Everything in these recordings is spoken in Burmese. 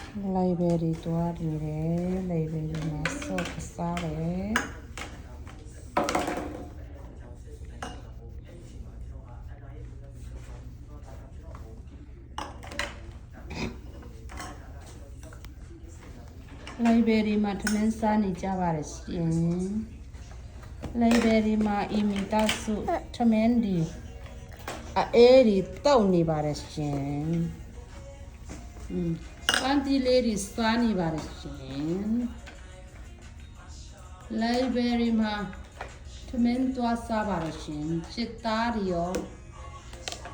Library သွားနေတယ် library မှာစော့စားတယ်Library မှာထမင်းစားနေကြပါတယ်ရှင် Library မှာအီမီတာစုထမင်းဒီအဲဒီတောက်နေပါတယ်ရှင်ပန်းတီလေးတွေစားနေပါတယ်ရှင် Library မှာထမင်းသွားစားပါတယ်ရှင်စစ်သားတွေရော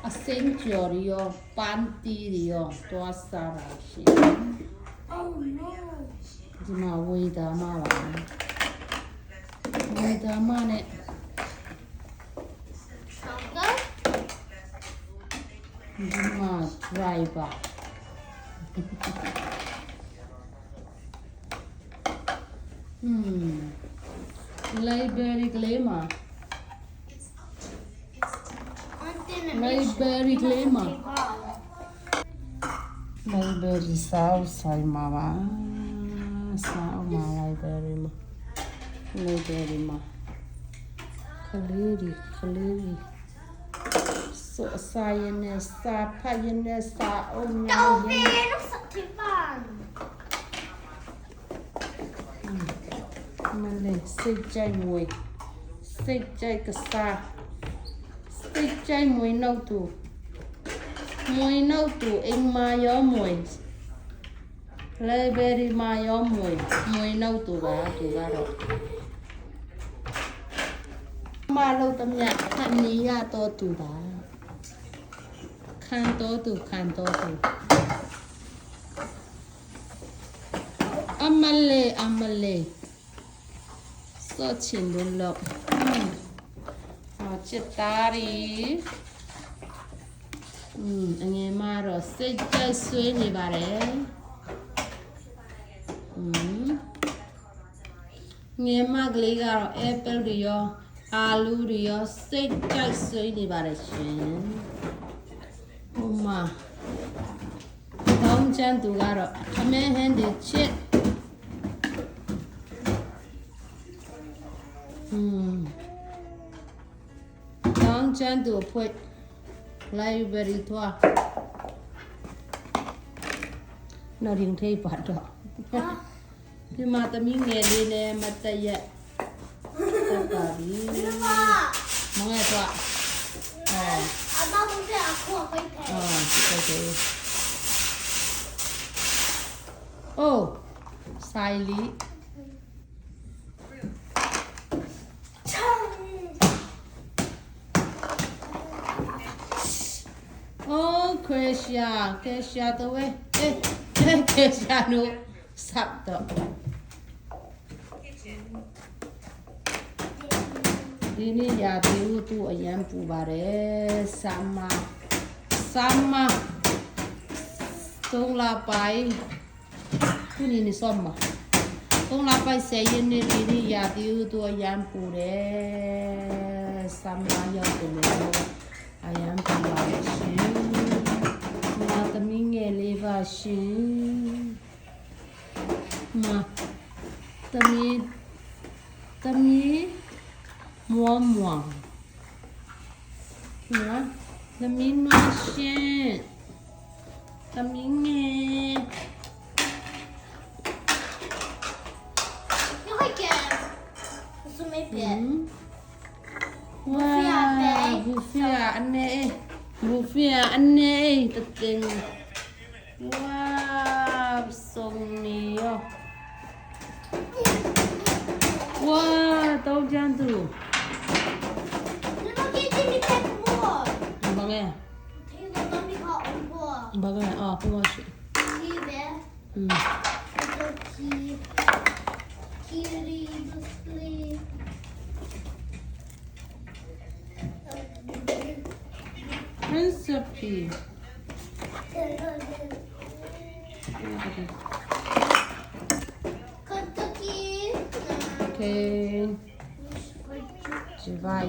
အစင်းကျော်တွေရောပန်းတီတွေရောသွားစားပါရှင် Oh no. ဒီမှာဝေဒါမပါဝေဒါမနဲ့ Sugar? ဒီမှာ driver library ကလေးမှာ library ကလေးမှာ library ဆောက်ဆိုင်မှာပါဆောက်မှာ library မှာ library မှာကလေးတွေစောစာရင်းနဲ့စာဖတ်ရင်းနဲ့စာအုပ်များရင်း Don't stop too fun. မလေးစိတ်ကြိုက်မွေစိတ်ကြိုက်ကစားစိတ်ကြိုက်မွေနှုတ်သူအိမ်မာရောမွေ library မာရောမွေနှုတ်သူပါသူကတော့မလို့တမခဏနီရတော့သူပါခံတော့သူအမလေးစောချင်လို့ချစ်သားရီအငယ်မတော့စိတ်ကြိုက်ဆွေးနေပါတယ်ငယ်မကလေးကတော့ apple တွေရောအာလူတွေရောစိတ်ကြိုက်ဆွေးနေပါတယ်ရှင်ဟိုမှာတောင်းချမ်းသူကတော့အမဲဟန်ဒီချစ်တောင်းချမ်းသူဖွင့် library သွားနော်ရင်ထိပ်ပါတော့ဒီမှာသမီးငယ်လေးနဲ့မတည့်ရက်တက်ပါပြီမငယ်တော့I'm not going to cook with it. okay oh Siley oh Kesha the way Kesha no sắp đó đi ni ya tiêu tu ayam pu bare sama tông la pai tu ni som mà tông la pai se yin ni ni ya tiêu tu ayam pu de sama ya tu ayam pu bare shin ma tami nge le ba shin ma tami mua nè tami mua shen tami nghe You like it? This will make it. wow buffet anh nè thật tình wow sông nè wow tao chan tu bagay kuma shi recipe okay chị vai